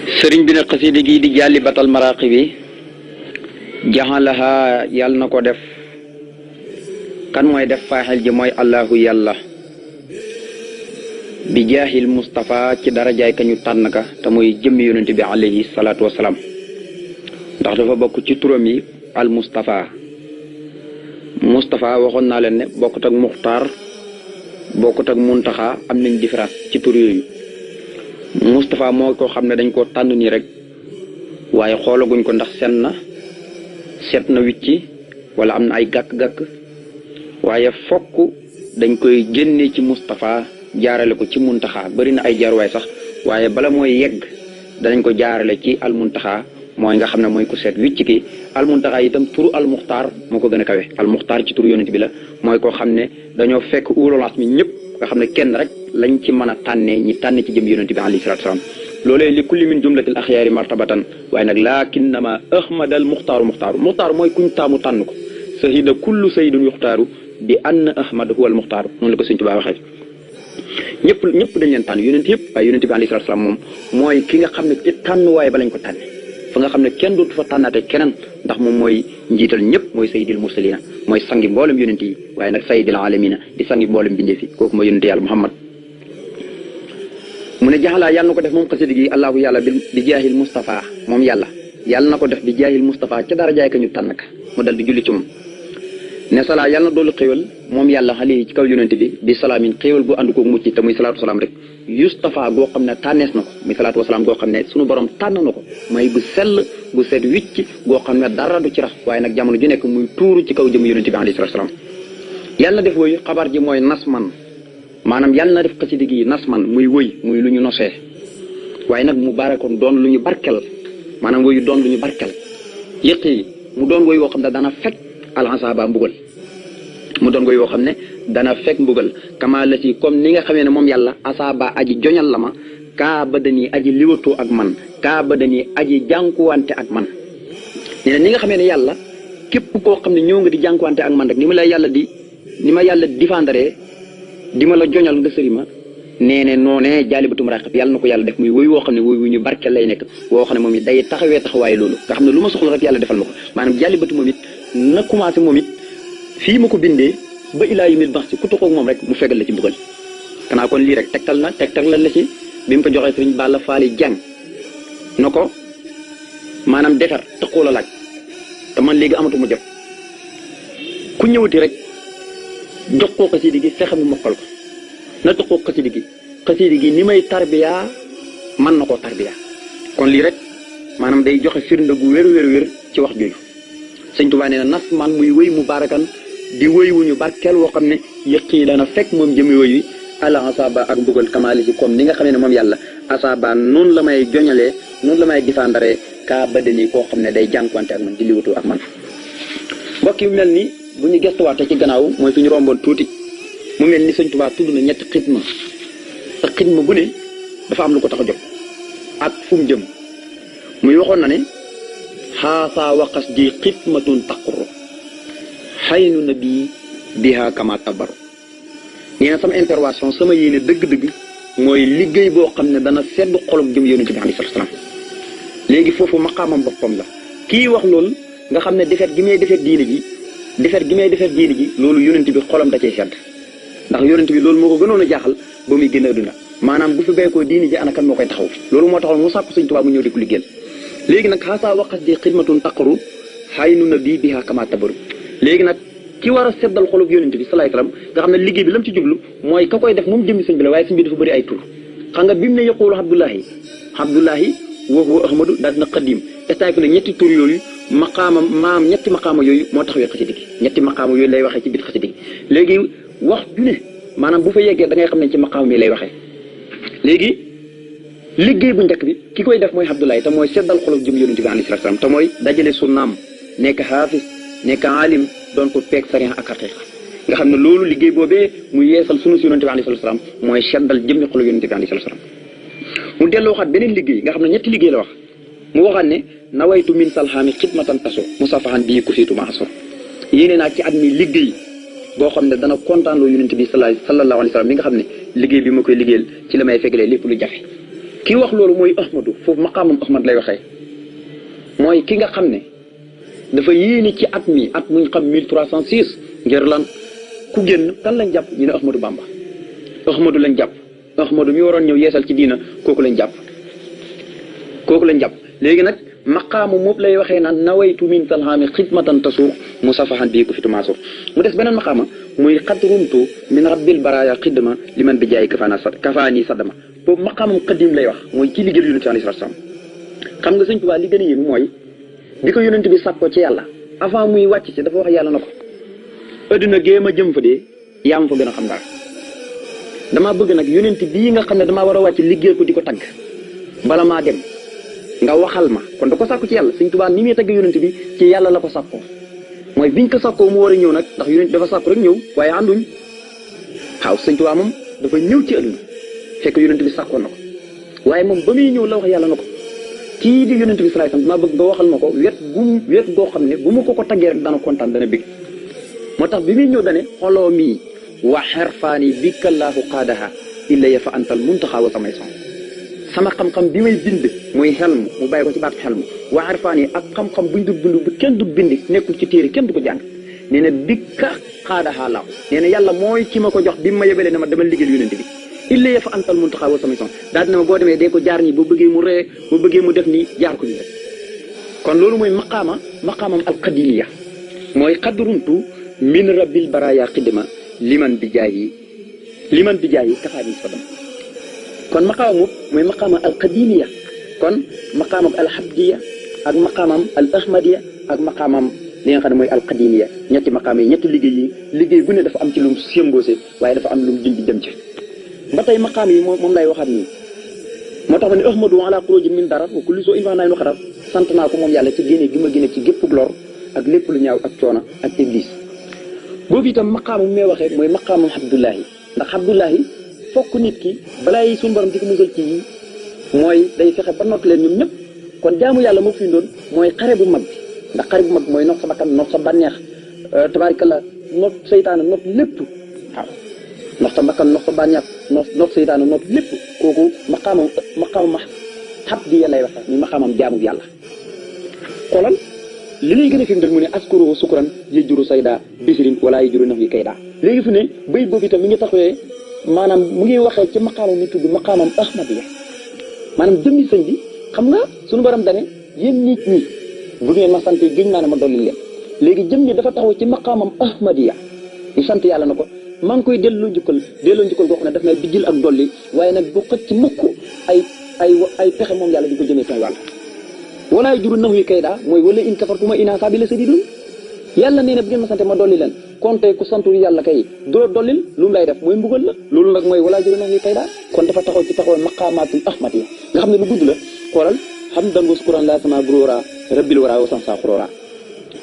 sëriñ bi ne xasida gi di jàlli batal maraqi bi jaxalaha yàlla na ko def kan mooy def faaxel ji mooy allahu yàlla bi jaahil Moustapha ci darajaay ka ñu tànn ka te mooy jëmmi yonent bi alayhi salaatu wasalaam ndax dafa bokk ci turam yi al Moustapha waxoon naa leen ne bokkut ak Muxtaar bokkut ak Muntaxa am nañ différence ci tur yooyu Moustapha moo ko xam ne dañ koo tànn nii rek waaye xoolaguñ ko ndax set na wicci wala am na ay gàkk-gàkk waaye fokk dañ koy génne ci Moustapha jaarale ko ci Muntaxa bari na ay jaarwaay sax waaye bala mooy yegg danañ ko jaarale ci al Muntaxa mooy nga xam ne mooy ku seet wicc ki al Muntaxa itam turu al Muxtaar moo ko gën a kawe al Muxtaar ci turu yonent bi la mooy koo xam ne dañoo fekk ulolaas mi ñëpp nga xam ne kenn rek lañ ci mën a tànnee ñi tànn ci jëm yonent bi alayhi salaatu salaam loolee li kulli min jumlatil axyaari martabatan waaye nag laakinnama ahmadal muxtaaru mooy kuñ taamu tànn ko sahida kullu sayidun yuxtaaru bi ann ahmad huwa al muxtaaru noonu la ko Sëñ Tuubaa waxee ñëpp dañ leen tànn yonent yëpp waaye yonent bi alayhi salaatu salaam moom mooy ki nga xam ne ci tànn waaye ba lañ ko tànne fa nga xam ne kenn dootu fa tànnaate keneen ndax moom mooy njiital ñëpp mooy sayidil mursalina mooy sangi mboolem yonent yi waaye nag sayidil alamina di sangi mboolem bindee fi kooku mooy yonent yàlla Muhammad mu ne jaxalaa yàlla na ko def moom xasida gi allahu yàlla bi jaahil Moustapha moom yàlla na ko def bi jaahil Moustapha ca dara jaay ka ñu tànn ka mu dal di julli ci moom ne salaa yàlla na doolu xéwal moom yàlla xale ci kaw yonent bi salaamin xéwal gu ànd koog mucc te muy salaatu wasalaam rek Yustafa goo xam ne tànnees na ko muy salaatu wasalaam goo xam ne sunu borom tànn na ko mooy gu sell gu set wicc goo xam ne dara du ci rax waaye nag jamono ju nekk muy tuuru ci kaw jëm yonent bi alayhi salaatu wasalaam yàlla na def wooyu xabar ji mooy nasman maanaam yàlla na def xasida gi nasman muy wëy muy lu ñu nosee waaye nag mu barakoon doon lu ñu barkel maanaam wëyu doon lu ñu barkel yëq yi mu doon wëy woo xam ne dana fekk alansaba mbugal mu doon wëy woo xam ne dana fekk mbugal kama la si comme ni nga xamee ne moom yàlla asaba aji joñal la ma kaa ba danii aji liwatoo ak man kaa ba danii aji jànkuwante ak man nee na ni nga xamee ne yàlla képp koo xam ne ñëw nga di jànkuwante ak man rek ni ma yàlla défendre di ma la joñal nga sëri ma nee ne noonee jaalibatu maraqib yàlla na ko yàlla def muy woy woo xam ne woy wu ñu barkeel lay nekk woo xam ne moom it day taxawee taxawaay loolu nga xam ne lu ma soxla rek yàlla defal ma ko maanaam jaalibatu moom it na commencé moom it fii ma ko bindee ba ilaa yu mil bax si ku taxoog moom rek mu fegal la ci mbugal kanaa kon lii rek tegtal la ci bi mu ko joxee sëriñ Balla Faali jàng na ko maanaam defar taxoo la laaj te man léegi amatuma jot ku ñëwati rek jox ko xasida gi fexe mu mokkal ko na taxoo xasida gi ni may tarbiya mën na koo tarbiya kon lii rek maanaam day joxe firnde gu wér ci wax jooju Sëñ Tuubaa nee na nas man muy wëy mu barakan di wëy wu ñu barkeel woo xam ne yëq yi dana fekk moom jëmi wëy wi ala asaba ak mbugal kamaali si comme ni nga xamee ne moom yàlla asaba noonu la may joñalee noonu la may difandaree kaa badani koo xam ne day jànkuwante ak man di liwatu ak man mbokk yi mel ni bu ñu gestuwaatee ci gannaaw mooy fi ñu romboon tuuti mu mel ni Sëñ Tuubaa tudd na ñetti xidma te xidma bu ne dafa am lu ko tax a jóg ak fu mu jëm muy waxoon na ne xaasaa waqas ji xidmatun taqru xaynu na bii biha kama tabaru nee na sama intervention sama yéene dëgg-dëgg mooy liggéey boo xam ne dana sedd xolub jëm yonent bi alayhi salaam léegi foofu maqaamam boppam la kii wax loolu nga xam ne defet gi may defet diine ji loolu yonent bi xolam da cay sedd ndax yonent bi loolu moo ko gënoon a jaaxal ba muy génn àdduna maanaam bu fi béykoo diine ji ana kan moo koy taxaw loolu moo taxoon mu sàkku Sëñ Tuubaa mu ñëw di ko liggéeyal léegi nag xaasaa waqas di xidmatun taqaru xaynu na bii biha kama tabaru léegi nag ki war a seddal xolub yonent bi salaay salaam nga xam ne liggéey bi lam ci jublu mooy ka koy def moom jëmmi sëñ bi la waaye sëñ bi dafa bëri ay tur xam nga bi mu ne yaqulu abdullahi wa huwa ahmadu daal dina xadim estaay ne ñetti tur yooyu ñetti maqaama yooyu moo taxawee xasida gi ñetti maqaama yooyu lay waxee ci biir xasida gi léegi wax ju ne maanaam bu fa yeggee da ngay xam ne ci maqaama mi lay waxee léegi liggéey bu njëkk bi ki koy def mooy abdullahi te mooy seddal xolub jëm yonent bi alayhi salaam te mooy dajale sunnaam nekk xaafis nekk alim doon ko peeg sariya ak xaqiqa nga xam ne loolu liggéey boobee mu yeesal sunu si yonent bi alayhi salaam mooy seddal jëmmi xolub yonent bi alayhi salaam mu delloo waxaat beneen liggéey nga xam ne ñetti liggéey la wax mu waxaat ne nawaytu min salhaami xidmatan taso musafahan bii ku fiitu ma asor yéene naa ci at mi liggéey boo xam ne dana kontaan loo yonent bi sallallahu alayhi wa sallam mi nga xam ne liggéey bi ma koy liggéeyal ci la may fegalee lépp lu jafe ki wax loolu mooy ahmadu foofu maqaamam ahmad lay waxee mooy ki nga xam ne dafa yéene ci at muñ xam 1306 ngir lan ku génn kan lañ jàpp ñu ne ahmadu bamba ahmadu lañ jàpp ahmadu mi waroon ñëw yeesal ci diina kooku lañ jàpp léegi nag maqaamu moom lay waxee naan nawaytu min talhaami xidmatan tasuux musafahan bii ko fi tumaasuux mu des beneen maqaama muy xadrumtu min rabbil baraaya xidma li man bi jaay kafaani sadama boobu maqaamam xadim lay wax mooy ci liggéey yonent bi alayhi salaam xam nga sëñ Tuubaa li gën a yéem mooy bi ko yonent bi sàkkoo ci yàlla avant muy wàcc ci dafa wax yàlla na ko adduna géem a jëm fa de yaa ma fa gën a xam dara damaa bëgg nag yonent bii nga xam ne damaa war a wàcc liggéey ko di ko tagg bala maa dem nga waxal ma kon da ko sàkku ci yàlla sëñ Tuubaa ni muy tagg yonent bi ci yàlla la ko sàkkoo mooy biñ ko sàkkoo mu war a ñëw nag ndax yonent dafa sàkku rek ñëw waaye ànduñ waaw sëñ Tuubaa moom dafa ñëw ci adduna fekk yonent bi sàkkoon na ko waaye moom ba muy ñëw la wax yàlla na ko kii di yonent bi salaay maa bëgg nga waxal ma ko wet goo xam ne bu ma ko taggee rek dana kontaan dana bég moo tax bi muy ñëw dane xoloo mii wa xerfaani bi kallaahu qaadaha illa ya fa antal muntaxa wa samay son sama xam-xam bi may bind muy xelmu mu bàyyi ko ci baatu xelmu wa xerfaani ak xam-xam buñ du bind bu kenn du bind nekkul ci téere kenn du ko jàng nee na bi ka qaadaha laaw nee na yàlla mooy ki ma ko jox bi ma yebalee ne ma dama liggéeyal yonent bi illa ya fa antal muntaxa wa samay son daal dina ma boo demee dee ko jaar nii boo bëggee mu ree boo bëggee mu def nii jaar ko nii rek kon loolu mooy maqaamam alqadimiya mooy xadruntu min rabbil baraya xidma liman bi jaayi kafaani sadam kon maqaamam mooy maqaamam alqadimiya kon maqaamam alhabdiya ak maqaamam al ahmadiya ak maqaamam li nga xam ne mooy alqadimiya ñetti maqaam yi ñetti liggéey gu ne dafa am ci lu mu symbosé waaye dafa am lu mu dindi dem ci ba tey maqaam yi moom lay waxaat nii moo tax ma ne ahmadu ala xuruji min dara wa kulli soo infa naay nu xatar sant naa ko moom yàlla ci génne gi ma génne ci gépp lor ak lépp lu ñaaw ak coono ak iblis boobu itam maqaamam may waxee mooy maqaamam abdullahi ndax abdullahi fokk nit ki balaa yi suñu borom di ko musal ci yi mooy day fexe ba not leen ñoom ñëpp kon jaamu yàlla moo fi doon mooy xare bu mag bi ndax xare bu mag mooy not sa bakkan not sa bànneex tabaarikalla not seytaane not lépp waaw not sa bakkan not sa bànneex not seytaane not lépp kooku maqaamam abdiya lay waxe ni maqaamam jaamu yàlla xoolal li lay gën a firndeel mu ne askuru sukuran yëjuru sayda bisirin wala yëjuru naf yi kayda léegi fu ne bay boobu itam mi ngi taxawee maanaam mu ngi waxee ci maqaamam mi tudd maqaamam ahmadiya maanaam jëmmi sëñ bi xam nga suñu borom dane yéen nit ñi bu ngeen ma sante géñ naa ne ma dolli leen léegi jëm ñi dafa taxaw ci maqaamam ahmadiya di sant yàlla na ko maa ngi koy delloo njukkal goo xam ne daf may bijjil ak dolli waaye nag bu xëcc ci mukk ay pexe moom yàlla di ko jëmee seen wàll walaay juru nax wi kayda mooy wala in kafartuma inaa saa bi la sadidun yàlla nee na bu ngeen ma sante ma dolli leen konte ku santu yàlla kay doo dollil lu mu lay def mooy mbugal la loolu nag mooy walaay juru nax wi kayda kon dafa taxaw ci taxaw maqaamaatul ahmadiya nga xam ne lu gudd la xoolal xam dan wa sukuran la sama gróora rabbil wara wa sansa xróora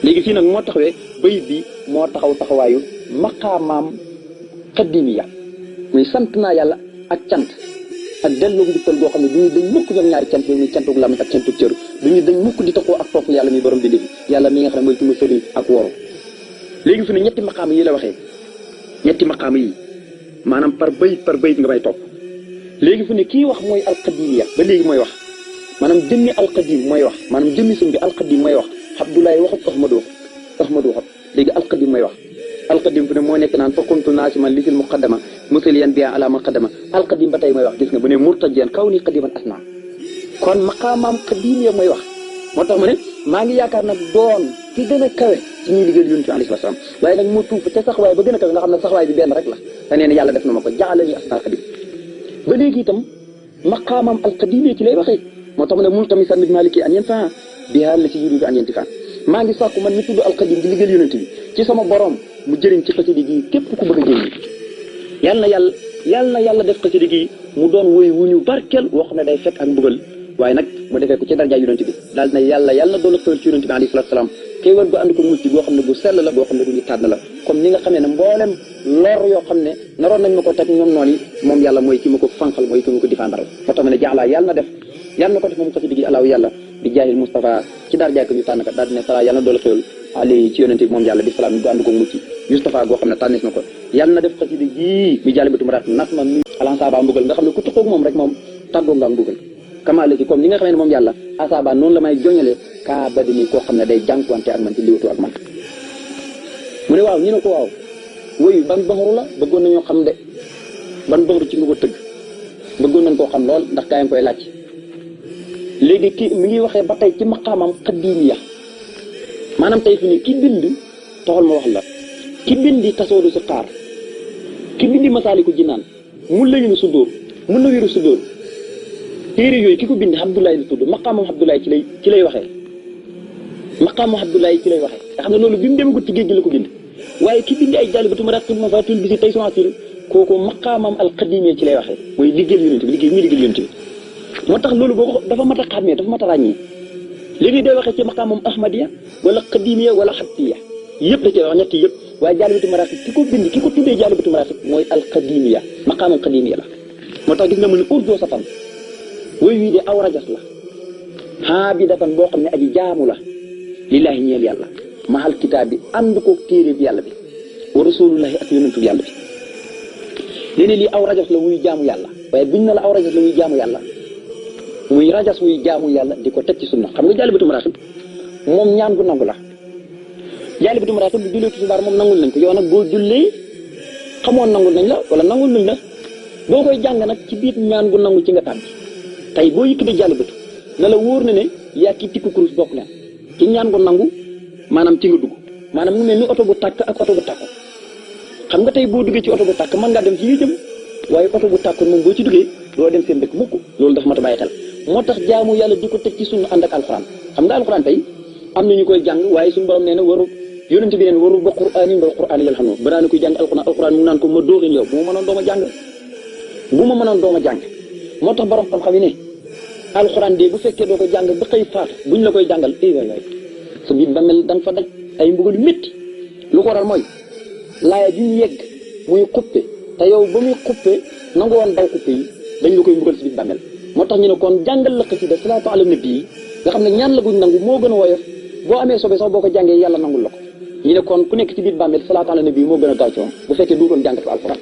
léegi fii nag moo taxawee bayit bi moo taxawaayu maqaamaam xadimiya muy sant naa yàlla ak cant ak delloo njukkal goo xam ne duñu dañ mukk ñoom ñaari cant yooyu muy cantug lamiñ ak cantug cëru duñu dañ mukk di taxoo ak topp yàlla mi borom bi defi yàlla mi nga xam ne mooy tuma sëriñ ak woru léegi fi ne ñetti maqaama yi la waxee ñetti maqaama yi maanaam par bayit nga may topp léegi fu ne kii wax mooy alqadimiya ba léegi mooy wax maanaam jëmmi alqadim mooy wax maanaam jëmmi sëñ bi alqadim mooy wax Abdoulaye waxut ahmadu waxut léegi alqadim mooy wax alqadim fu ne moo nekk naan fa kuntu naasiman lisil muqaddama musaliyan biya ala muqaddama alqadim ba tey mooy wax gis nga bu ne murtajiyan kaw ni qadiman asna kon maqaamaam qadim ya mooy wax moo tax mu ne maa ngi yaakaar nag doon ki gën a kawe ci ñuy liggéeyal yonent bi alayhi salaam waaye nag moo tuuf ca saxwaay ba gën a kawe nga xam ne saxwaay bi benn rek la te nee na yàlla def na ma ko jaxalani asna qadim ba léegi itam maqaamaam alqadim ci lay waxee moo tax mu ne multamisan min maliki an yan fa biha la si yuridu an yantifa maa ngi sàkku man mi tudd alqadim di liggéeyal yonent bi ci sama borom mu jëriñ ci xasida gi képp ku bëgg a jëriñ yàlla na yàlla def xasida gi mu doon woy wu ñu barkeel woo xam ne day fekk ak mbugal waaye nag mu defee ko ci darja yonent bi daal na yàlla doon xewal ci yonent bi alayhi salaatu salaam xéewal gu ànd ko mucc boo xam ne bu sell la boo xam ne du ñu tànn la comme ni nga xamee ne mboolem lor yoo xam ne naroon nañ ma ko teg ñoom noonu yi moom yàlla mooy ki ma ko fanqal mooy ki ma ko difandal moo tax ma ne jaaxlaa yàlla na ko def moom xasida gi alaaw yàlla bi jaahil Mustafa ci darja ko ñu tànn ka daal di ne sala yàlla na doon xewal ali ci yonent bi moom yàlla bi salaam gu ànd ko mucc Mustafa goo xam ne tànnis na ko yàlla na def xasida gi mi jàll bi tumaraat nas ma mi alan saaba mbugal nga xam ne ku tuxoog moom rek moom tàggoo nga mbugal kamaale ci comme li nga xamee ne moom yàlla asaaba noonu la may joñale kaa badini koo xam ne day jànkuwante ak man ci liwatu ak man mu ne waaw ñu ne ko waaw woyu ban baxaru la bëggoon nañoo xam de ban baxaru ci nga ko tëgg bëggoon nañ koo xam lool ndax gaa yi koy laaj léegi ki mi ngi waxee ba tey ci maqaamam xaddiimiya maanaam tey fi ne ki bind taxal ma wax la ki bindi tasoodu si xaar ki bindi masaaliku jinaan mun la ñu suddóor mun na wéru suddóor téere yooyu ki ko bind Abdoulaye la tudd maqaamam Abdoulaye ci lay waxee maqaamam Abdoulaye ci lay waxee nga xam ne loolu bi mu demagut ci géej gi la ko bind waaye ki bind ay jaalibatu maraqib mafatul bi si tey soasir kooku maqaamam alqadimee ci lay waxee mooy liggéeyal yonent bi liggéeyal yonent bi moo tax loolu boo ko dafa mat a xàmmee dafa mat a ràññee léegi day waxee ci maqaamam ahmadiya wala qadimiya wala xattiya yëpp da cee wax ñetti yëpp waaye jaalibatu maraqib ki ko bind ki ko tuddee jaalibatu maraqib mooy alqadimiya maqaamam qadimiya la moo tax gis nga mu ne urjoo satan woy wii de aw rajas la xaabidatan boo xam ne aji jaamu la lillaahi ñeel yàlla mahal kitaab bi ànd ko téere bi yàlla bi wa rasulullahi ak yonentu bi yàlla bi léeg-léeg lii aw rajas la wuy jaamu yàlla waaye biñ na la aw rajas la wuy jaamu yàlla muy rajas wuy jaamu yàlla di ko teg ci sunna xam nga jaalibatu maraqib moom ñaan gu nangu la jaalibatu maraqib bu jullee tisbaar moom nangul nañ ko yow nag boo jullee xamoon nangul nañ la wala nangul nañ la boo koy jàng nag ci biir ñaan gu nangu ci nga tàbbi tey boo yëkkatee jaalibatu na la wóor na ne yaa ki tikku kurus bokk leen ci ñaan gu nangu maanaam ci nga dugg maanaam mu mel ni oto bu tàkk ak oto bu tàkkoon xam nga tey boo duggee ci oto bu tàkk mën ngaa dem ci yi jëm waaye oto bu tàkkoon moom boo ci duggee doo dem seen dëkk mukk loolu dafa mat a bàyyi xel moo tax jaamu yàlla di ko teg ci sunna ànd ak alxuraan xam nga alxuraan tey am na ñu koy jàng waaye suñu borom nee na waru yonente bi neen waru ba quraan yi ba quraan yi xam banaa na koy jàng alxuraan mu naan ko ma dóoxin yow bu ma mënoon dooma jàng moo tax borom xam-xam yi ne alxuraan de bu fekkee doo ko jàng ba xëy faatu buñ la koy jàngal waay sa biir ba mel da nga fa daj ay mbugal yu métti lu ko waral mooy laaya ji ñu yegg muy xuppe te yow ba muy xuppe nangu woon daw xuppe yi dañ la koy mbugal si biir bàmmeel moo tax ñu ne kon jàngal la xasida salaatu ala nabi nga xam ne ñaan la guñ nangu moo gën a woyof boo amee sobe sax boo ko jàngee yàlla nangul la ko ñu ne kon ku nekk ci biir bàmmeel salaatu ala nabi moo gën a gaaw ci moom bu fekkee duutoon jàngatu alxuraan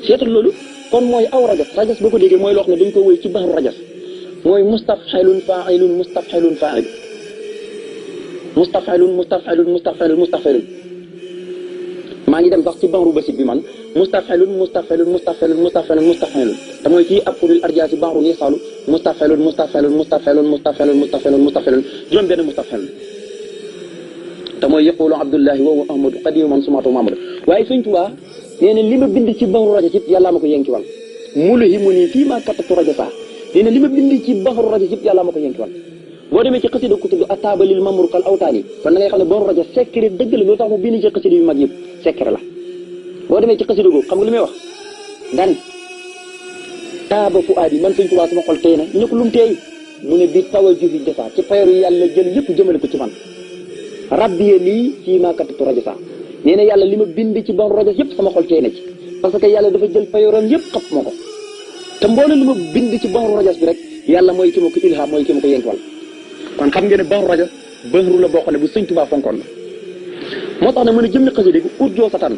seetal loolu kon mooy aw rajas boo ko déggee mooy loo xam ne dañ ko wéy ci baxru rajas mooy mustafxilun faailun mustafxilun faail mustafxilun maa ngi dem sax ci baxru basit bi man mustafxilun te mooy kii ab xuril arjaasi baxru yesalu mustafxilun juróom benn mustafxilun te mooy yaqulu abdullahi wa ahmadu qadimu man sumatu mamadu waaye Sëñ Tuubaa nee na li ma bind ci baxru rajas yëpp yàllaa ma ko yënki wal mulhimu nii fii maa kattatu rajasa nee na li ma bind ci baxru rajas yëpp yàllaa ma ko yënki wal boo demee ci xasida ku tudd ataabalil mamrukal awtaani kon da ngay xam ne baxru rajas secret dëgg la loolu tax mu bind ci xasida yu mag yëpp secret la boo demee ci xasida googu xam nga li may wax dan taaba fu aadi man Sëñ Tuubaa sama xol tey na ñu ko lu mu teey mu ne bi tawa jufi jasa ci payoru yàlla jël yëpp jëmale ko ci man rabbiye lii fii maa kattatu rajasa nee na yàlla li ma bind ci baxru rajas yëpp sama xol tey na ci parce que yàlla dafa jël payoram yëpp xap ma ko te mboolem li ma bind ci baxru rajas bi rek yàlla mooy ki ma ko ilham mooy ki ma ko yënkwal kon xam ngeen ne baxru rajas baxru la boo xam ne bu Sëñ Tuubaa fonkoon la moo tax ne mën a jëmmi xasida gi urjoo satan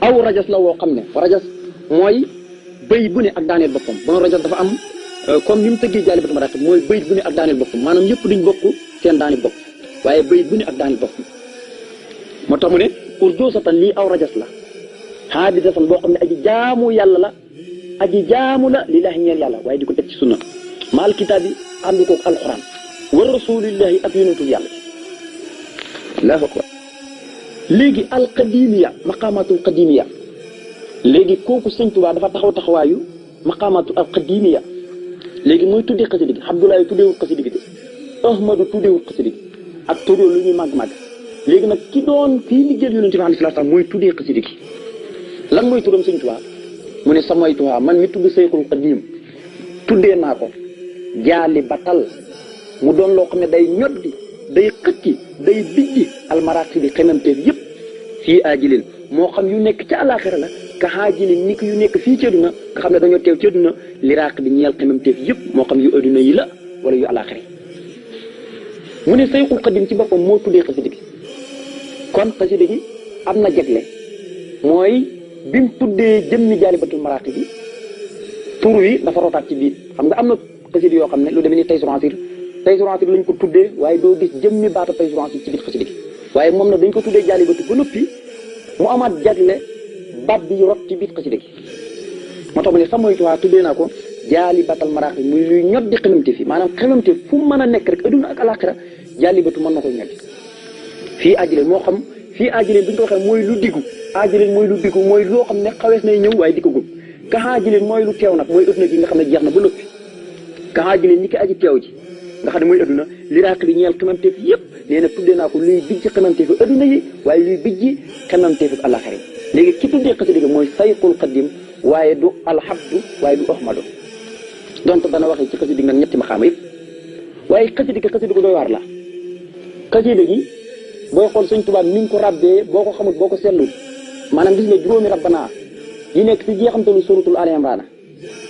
aw rajas la woo xam ne rajas mooy bayit bu ne ak daaneel boppam baxru rajas dafa am comme ni mu tëggee jaalibatu maraqib mooy bayit bu ne ak daaneel boppam maanaam yëpp duñ bokk seen daaneel bopp waaye bayit bu ne ak daaneel boppam moo tax mu ne urjoo satan lii aw rajas la xaabidatan boo xam ne aji jaamu yàlla la lillaahi ñeel yàlla waaye di ko teg ci sunna maal kitaab yi ànd koog alxuraan wa rasulillahi ak yonentu yàlla allahu akbar léegi alqadimiya maqaamatul qadimiya léegi kooku Sëñ Tuubaa dafa taxawaayu maqaamatul alqadimiya léegi mooy tuddee xasida gi Abdoulaye tuddeewul xasida gi de Ahmadu tuddeewul xasida gi ak tuddee lu ñuy màgg-màgg léegi nag ki doon kii liggéeyal yonentu bi alayhi salaam mooy tuddee xasida gi lan mooy turam Sëñ Tuubaa mu ne samay tuwaa man mi tudd Seyxul Xadiim tuddee naa ko jaali batal mu doon loo xam ne day ñoddi day xëcci day bijji almaraqi bi xemamteef yëpp fii aajilin moo xam yu nekk ca àllaaxira la ka aajilin ni yu nekk fii ci àdduna nga xam ne dañoo teew ci àdduna liraaq bi ñeel xemamteef yëpp moo xam yu àdduna yi la wala yu àllaaxira mu ne Seyxul Xadiim ci boppam moo tuddee xasida gi kon xasida gi am na jagle mooy bi mu tuddee jëmmi jaalibatul maraqi bi tur wi dafa rotaat ci biir xam nga am na xasida yoo xam ne lu demee ni Taysiroul Assir lañ ko tuddee waaye doo gis jëmmi baata Taysiroul Assir ci biir xasida gi waaye moom nag dañ ko tuddee jaalibatu ba noppi mu amaat jagle baat bi rot ci biir xasida gi moo tax mu ne samoy tuwaa tuddee naa ko jaalibatal maraax muy luy ñot di xemamte fi maanaam xemamte fu mu mën a nekk rek adduna ak alaxira jaalibatu mën na koy ñoddi fii ajileen moo xam fii ajileen bi ñu ko waxee mooy lu diggu ajileen mooy lu diggu mooy loo xam ne xawees nay ñëw waaye dikkagul ka ajileen mooy lu teew nag mooy adduna gi nga xam ne jeex na ba noppi ka ajileen ñi ki aji teew ji nga xam ne mooy adduna li raaq li ñeel xemamte fi yëpp nee na tuddee naa ko luy bijj xemamte fi adduna yi waaye luy bijj xemamte fi alaxira léegi ki tuddee xasida gi mooy sayxul xadim waaye du alhabdu waaye du ahmadu donte dana waxee ci xasida gi nag ñetti maxaama yëpp waaye xasida gi doy waar la xasida gi booy xool sëñ Tuubaa mi ngi ko rabbee boo ko xamut boo ko seetlu maanaam gis nga juróomi rabbana yi nekk ci jeexantalu suratul Ali Imran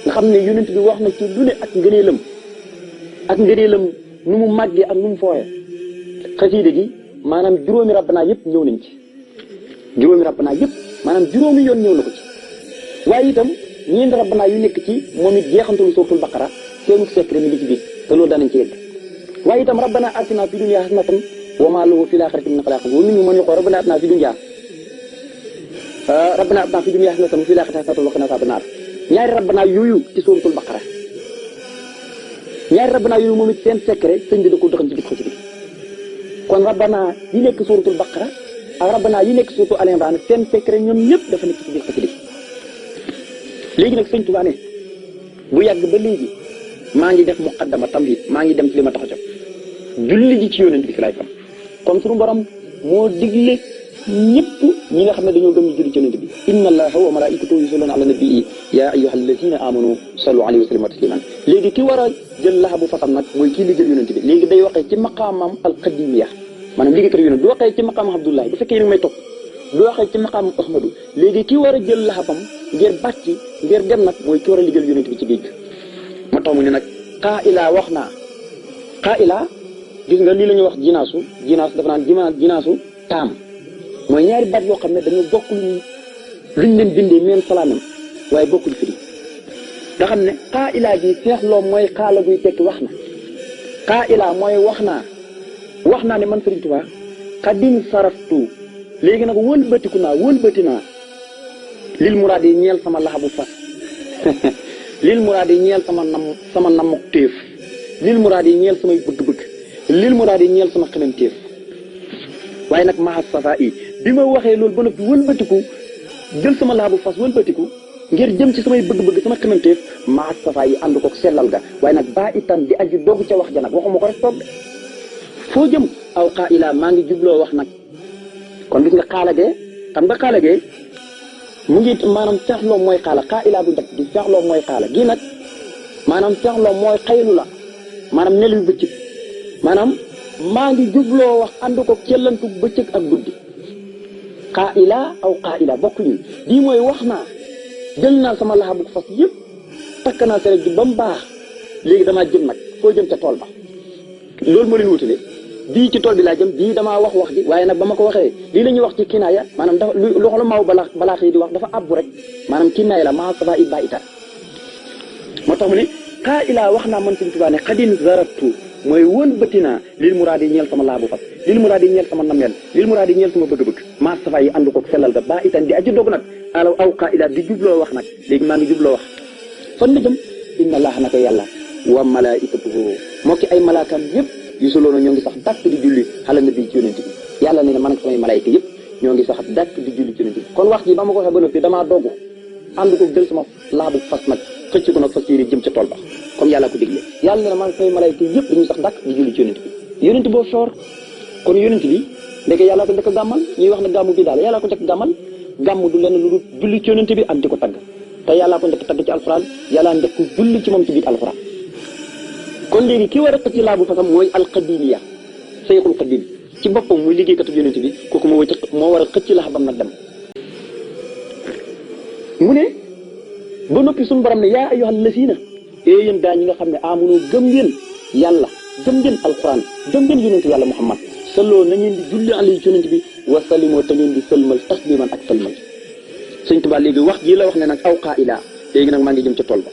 nga xam ne yonent bi wax na ci lu ne ak ngëneelam nu mu màggee ak nu mu fooyee xasida gi maanaam juróomi rabbana yëpp ñëw nañ ci juróomi rabbana yëpp maanaam juróomi yoon ñëw na ko ci waaye itam ñeenti rabbana yu nekk ci moom it jeexantalu suratul Baqara seenu secret mi ngi ci biir te loolu danañ ci yegg waaye itam rabbana atina fi dunya hasanatan wa ma lahu fil akhirati min xalaaq wa minhum man yaqulu rabbana atina fi dunya hasanatan wa fil akhirati hasanatan wa qina adhaban nar ñaari rabbana yooyu ci suratul Baqara ñaari rabbana yooyu moom it seen secret sëñ bi da ko doxal ci biir xasida bi kon rabbana yi nekk suratul Baqara ak rabbana yi nekk suratul Al Imran seen secret ñoom ñëpp dafa nekk ci biir xasida bi léegi nag sëñ Tuubaa ne bu yàgg ba léegi maa ngi def muqaddama tamhid maa ngi dem ci li ma tax a jóg julli ji ci yonent bi si laay fam comme suñu borom moo digle ñëpp ñi nga xam ne dañoo gëm ñu julli ci yonent bi inna allaha wa malaikatahu yusalluna ala nabii ya ayyuha alladina amanu sallu alayhi wa sallimu tasliman léegi ki war a jël laxabu fasam nag mooy kii liggéey yonent bi léegi day waxee ci maqaamam alqadimiya maanaam liggéeykat yonent du waxee ci maqaamam abdullahi bu fekkee ni may topp du waxee ci maqaamam ahmadu léegi ki war a jël laxabam ngir bàcc ngir dem nag mooy ki war a liggéey yonent bi ci géej ma tax mu ne nag xaa ilaa wax naa xaa ilaa gis nga lii la ñuy wax jinaasu dafa naan jinaasu taam mooy ñaari baat yoo xam ne dañoo bokk luñ leen bindee même salaamam waaye bokkuñ firi nga xam ne xaa ilaa gi seexloo mooy xaala guy tekki wax na xaa ilaa mooy wax naa ne man Sëriñ Tuubaa xadim saraftu léegi nag wëlbati naa lil muraad yi ñeel sama laxabu fas lil muraad yi ñeel sama namuk téef lil muraad yi ñeel samay bëgg-bëgg lil muraad yi ñeel sama xemem téef waaye nag maa safa yi bi ma waxee loolu ba noppi wëlbatiku jël sama laxabu fas wëlbatiku ngir jëm ci samay bëgg-bëgg sama xemem téef maa safa yi ànd ko sellal ga waaye nag baa itam di aju dogg ca wax ja nag waxuma ko rek toog de foo jëm aw xaa ilaa maa ngi jubloo wax nag kon gis nga xaala gee xam nga xaala gee mu ngi maanaam seexloo mooy xaala xaa ilaa bu njëkk di seexloo mooy xaala gii nag maanaam seexloo mooy xaylu la maanaam nelu bëccëg maanaam maa ngi jubloo wax ànd ko cellantu bëccëg ak guddi xaa ilaa aw xaa ilaa bokkuñu bii mooy wax naa jël naa sama laxa bu fas yëpp takk naa sere ji ba mu baax léegi damaa jëm nag foo jëm ca tool ba loolu moo leen wutale bii ci tool bi laa jëm bii damaa wax ji waaye nag ba ma ko waxee lii la ñuy wax ci kinaaya maanaam dafa lu xool maaw balaa xëy di wax dafa abbu rek maanaam kinaaya la maa safa it baa ita moo tax mu ne xaa ilaa wax naa man Sëriñ Tuubaa ne xadin zaratu mooy wëlbati naa lil muraad yi ñeel sama laabu fas lil muraad yi ñeel sama nameel lil muraad yi ñeel sama bëgg-bëgg maa safa yi ànd ko sellal ga baa itan di aju dog nag alaw aw xaa ilaa di jubloo wax nag léegi maa ngi jubloo wax fan la jëm inna allaha naka yàlla wa malaikatuhu moo ki ay malaakam yëpp yusuloona ñoo ngi sax dàkk di julli xala na bi ci yonent bi yàlla ne man ak samay malaayka yëpp ñoo ngi sax dàkk di julli ci yonent bi kon wax ji ba ma ko waxee ba noppi damaa doggu ànd ko jël sama laabu fas nag xëcc ko nag fas yéene jëm ca tool ba comme yàlla ko digle yàlla ne man ak samay malaayka yëpp dañuy sax dàkk di julli ci yonent bi boo soor kon yonent bi ndeke yàlla ko njëkk gàmmal ñuy wax ne gàmmu bi daal yàlla ko njëkk gàmmal gàmmu du lenn lu dul julli ci yonent bi am di ko tagg te yàllaa ko njëkk tagg ci alxuraan yàllaa njëkk julli ci moom ci biir alxuraan kon léegi ki war a xëcc laabu fasam mooy alqadimiya seyxul qadim ci boppam muy liggéeykatu yonent bi kooku moo war a xëcc laxabam nag dem mu ne ba noppi suñu borom ne yaa ayyuhal lazina yéen gaa ñi nga xam ne amunoo gëm ngeen yàlla gëm ngeen alquran gëm ngeen yonent yàlla muhammad salloo na ngeen di julli alayhi ci yonent bi wa sallimoo te ngeen di sëlmal tasliman ak sëlmal sëñ Tuubaa léegi wax jii la wax ne nag aw xaa ilaa léegi nag maa ngi jëm ca tool ba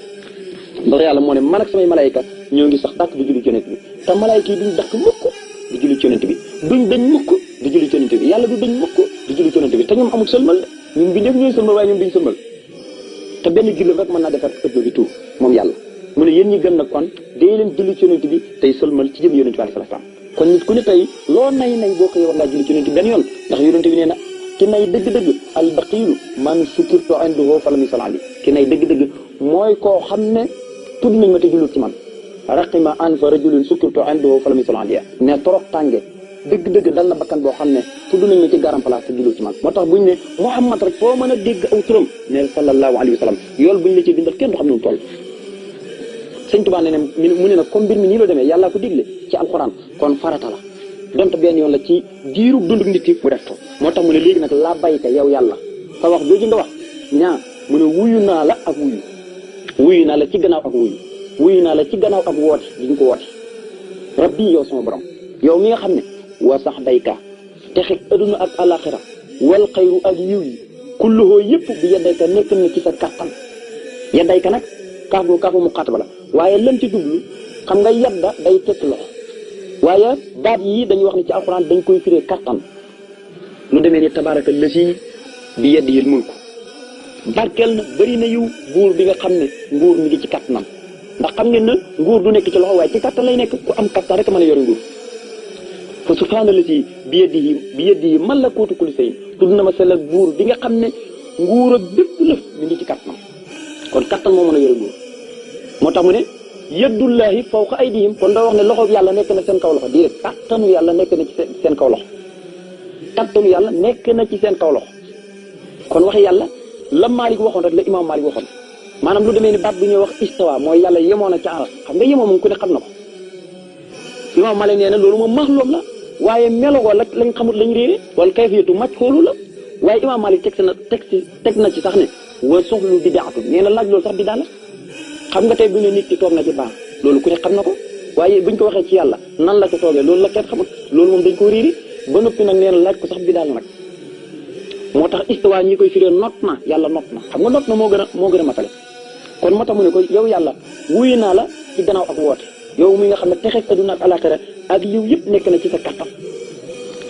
ndax yàlla moo ne man ak samay malayka ñoo ngi sax dàkk di julli ci yonent bi te malayka yi duñ dàkk mukk di julli ci yonent bi duñ dañ mukk di julli ci yonent bi yàlla du dañ mukk di julli ci yonent bi te ñoom amul sëlmal ñun bi ñëpp ñooy sëlmal waaye ñoom duñ sëlmal te benn julli rek mën naa defar ëpp bi tout moom yàlla mu ne yéen ñi gëm nag kon day leen julli ci yonent bi tey sëlmal ci jëm yonent bi alayhi salaam kon nit ku ne tey loo nay boo xëyee war ngaa julli ci yonent bi benn yoon ndax yonent bi nee na ki nay dëgg-dëgg al baqiilu man sukirtu indahu falam yusalla alayhi ki nay dëgg-dëgg mooy koo xam ne tudd nañ ma te jullut ci man raqima an fa rajulun sukirtu indahu falam yusalla alayhi ne torop tànge dëgg-dëgg dal na bakkan boo xam ne tudd nañ ma ci garam place te jullut ci man moo tax buñ ne Muhammad rek foo mën a dégg aw turam ne sallallahu alayhi wa sallam yool buñ la ci bindal kenn du xam ne mu toll sëñ Tuubaa ne mu ne nag comme mbir mi nii la demee yàllaa ko digle ci alxuraan kon farata la donte benn yoon la ci diiru dund nit ki mu def ko moo tax mu ne léegi nag laa bayka yow yàlla sa wax jooju nga wax ñaa mu ne wuyu naa la ak wuyu naa la ci gannaaw ak wuyu naa la ci gannaaw ak woote di nga ko woote rabbi yow sama borom yow mi nga xam ne wa sax dayka te xeg adduna ak alaxira wal xayru ak yiw yi kulluhoo yëpp bi yaddayka nekk na ci sa kattan yaddayka nag kaafu mu xaataba la waaye lam ci jublu xam nga yadda day tekk loxo waaye baat yi dañuy wax ne ci alxuraan dañ koy firee kattan lu demee ni tabaaraka lasi bi yadihil mulku barkeel na bëri na yiw buur bi nga xam ne nguur mi ngi ci kattanam ndax xam ngeen na nguur du nekk ci loxo waaye ci kattan lay nekk ku am kattan rek mën a yore nguur fa subhaana lasi bi yadihi malakuutu kulli shay'in tudd na ma sellal buur bi nga xam ne nguur ak bépp lëf mi ngi ci kattanam kon kattan moo mën a yore nguur moo tax mu ne yaddullahi fawqa aydihim kon doo wax ne loxo yàlla nekk na seen kaw loxo déedéet kattanu yàlla nekk na ci seen kaw loxo kattanu yàlla nekk na ci seen kaw loxo kon wax yàlla la Maalik waxoon rek la imaam Maalik waxoon maanaam lu demee ni baat bu ñuy wax istawa mooy yàlla yemoo na ca aras xam nga yemoo moom ku ne xam na ko imaam Maalik nee na loolu moom maxluum la waaye melogoo la lañ xamut lañ réere wala kayfiyatu majhuulu la waaye imaam Maalik teg na ci sax ne wa soxlu bidaatu nee na laaj loolu sax bidaa la xam nga tey bu ne nit ki toog na ci baax loolu ku ne xam na ko waaye buñ ko waxee ci yàlla nan la ko toogee loolu la kenn xamut loolu moom dañ ko riiri ba noppi nag nee na laaj ko sax bidaa la nag moo tax istiwa ñi koy firee not na yàlla not na xam nga not na moo gën a matale kon moo tax mu ne ko yow yàlla wuyu naa la ci gannaaw ak woote yow mi nga xam ne texeeg adduna ak alaxira ak yiw yëpp nekk na ci sa kattan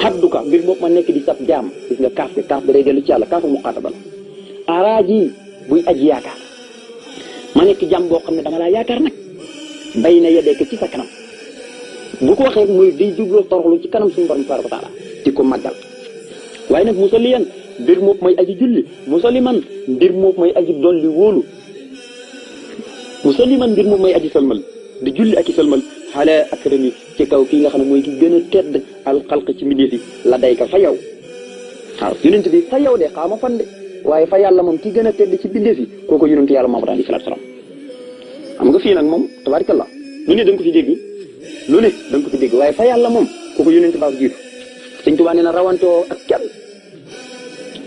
xadduka mbir boobu ma nekk di sab jaam gis nga kaaf bi day dellu ci yàlla kaafu muqaataba la araaji buy aji yaakaar ma nekk jàmm boo xam ne dama laa yaakaar nag bay na yeddeeke ci sa kanam bu ko waxee mooy day jubloo toroxlu ci kanam suñu borom tabaaraka wa taala di ko màggal waaye nag musalliyan mbir moom mooy aji julli musalliman mbir moom mooy aji dolli wóolu musalliman mbir moom mooy aji salmal di julli ak i salmal xale akrami ci kaw kii nga xam ne mooy ki gën a tedd alxalq ci mbindeef yi la day ka fa yow waaw yonent bi fa yow de xaama fan de waaye fa yàlla moom ki gën a tedd ci bindeef yi kooku yonentu yàlla Muhammad alayhi salaatu salaam xam nga fii nag moom tabaarkalla lu ne da nga ko fi dégg waaye fa yàlla moom kooku yonentu baa ko jiitu Sëñ Tuubaa nee na rawantoo ak kenn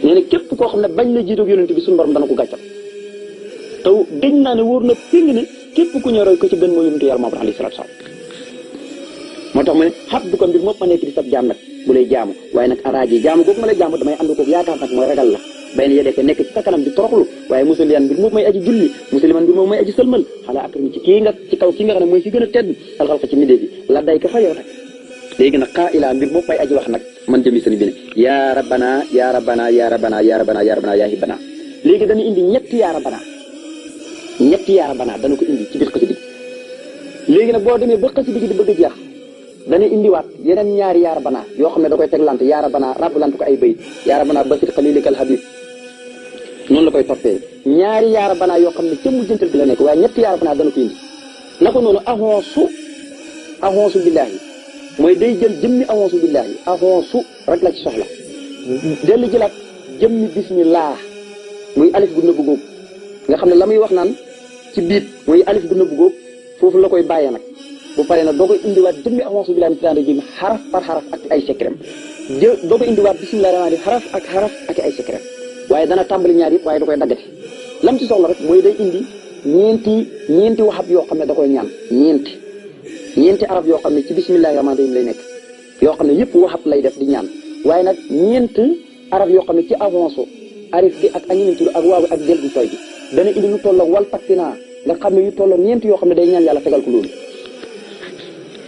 nee na képp koo xam ne bañ na jiitoog yonent bi suñu borom dana ko gàccal taw gëñ naa ne wóor na péng ne képp ku ñu roy ko ci gën moo yonentu yàlla Muhammad alayhi salaatu salaam moo tax mu ne xat bu ko mbir moom ma nekk di sab jaam nag bu lay jaamu waaye nag araaji jaamu googu ma lay jaamu damay ànd koog yaakaar nag mooy ragal la bay na yedeke nekk ci sa kanam di toroxlu waaye musalliyan mbir moom mooy aji julli musliman mbir moom mooy aji sëlmal xalaa akram ci kii nga ci kaw kii nga xam ne mooy ci gën a tedd alxalqa ci midee bi la day ka fa yow nag léegi nag xaa ilaa mbir moom may aji wax nag man jëmi sëñ bi ne yaa rabbana yaa rabbana yaa rabbana yaa rabbana yaa rabbana yaa hibbana léegi dañu indi ñetti yaa rabbana dana ko indi ci biir xasida gi léegi nag boo demee ba xasida gi di bëgg a jeex dañuy indiwaat yeneen ñaari yaa rabbana yoo xam ne da koy teglante yaa rabbana rabbalante ko ay bayit yaa rabbana basir xalilikal habib noonu la koy toppee ñaari yaa rabbana yoo xam ne ca mujjantal bi la nekk waaye ñetti yaa rabbana dana ko indi naka noonu ahonsu billaahi mooy day jël jëmmi ahonsu billaahi ahonsu rek la ci soxla dellu jëlaat jëmmi bismillah muy alif gu nëbbu góob nga xam ne la muy wax naan ci biit muy alif gu nëbbu góob foofu la koy bàyyee nag bu paree nag doo koy indiwaat jëmmi ahonsu billaahi min shaytaani rajiim xaraf par xaraf ak ay secret doo koy indiwaat bismillaahi rahmaani xaraf ak ay secret waaye dana tàmbali ñaar yëpp waaye da koy daggati lam ci soxla rek mooy day indi ñeenti waxab yoo xam ne da koy ñaan ñeenti arab yoo xam ne ci bismillahi rahmaani rahim lay nekk yoo xam ne yëpp waxab lay def di ñaan waaye nag ñeent arab yoo xam ne ci avance arif gi ak añimintudu ak waaw ak del gu tooy bi dana indi lu toll ak wal taktina nga xam ne yu tolloo ñeent yoo xam ne day ñaan yàlla fegal ko loolu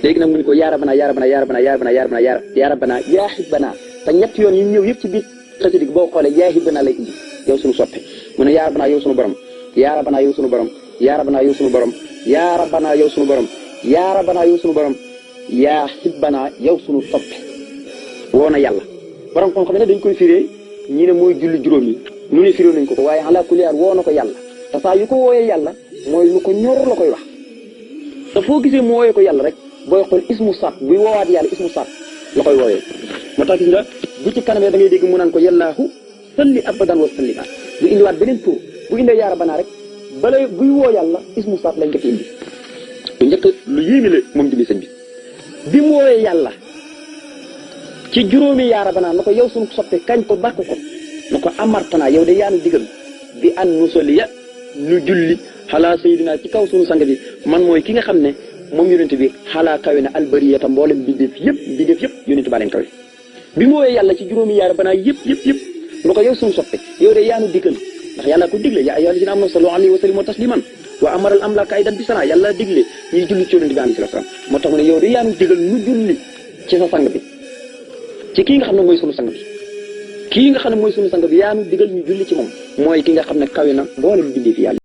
léegi nag mu ni ko yaa rabbana yaa rabbana yaa rabbana yaa rabbana yaa rabbana yaa rabbana yaa hibbana te ñett yoon yi ñëw yëpp ci biir xasida gi boo xoolee yaa hibbana lay indi yow suñu soppe mu ne yaa rabbana yow suñu borom yaa rabbana yow suñu borom yaa rabbana yow suñu borom yaa rabbana yow suñu borom yaa rabbana yow suñu borom yaa hibbana yow suñu soppe woo na yàlla borom xam xam ne dañ koy firee ñi ne mooy julli juróom yi ñu ne firee nañ ko waaye ala kulli haal woo na ko yàlla te saa yu ko wooyee yàlla mooy lu ko ñor la koy wax te foo gisee mu wooyee ko yàlla rek booy xool ismu sat buy woowaat yàlla ismu sat la koy wooyee moo tax gis nga bu ci kanamee da ngay dégg mu naan ko yàllaahu salli abadan wa sallima bu indiwaat beneen tur bu indee yaa rabbana rek balay buy woo yàlla ismu sat lañ ko fi indi lu njëkk lu yéeme la moom jëmi sëñ bi mu wooyee yàlla ci juróomi yaa rabbana na ko yow suñu soppe kañ ko bàkk ko na ko amartana yow de yaanu digal bi an nusalliya nu julli xalaa sayidina ci kaw suñu sang bi man mooy ki nga xam ne moom yonent bi xalaa kawe na albariyata mboolem bindeef yëpp yonent baa leen kawe bi mu wooyee yàlla ci juróomi yaa rabbana yëpp na ko yow suñu soppe yow de yaanu digal ndax yàlla ko digle yaa ayyuhal lazina amanu sallu alayhi wa sallimu tasliman wa amaral amlaka aydan bisana yàlla digle ñuy julli ci yonent bi alayhi salaam moo tax mu ne yow de yaanu digal nu julli ci sa sang bi ci kii nga xam ne mooy sunu sang bi kii nga xam ne mooy sunu sang bi yaanu digal ñu julli ci moom mooy ki nga xam ne kawe na mboolem bindeef yàlla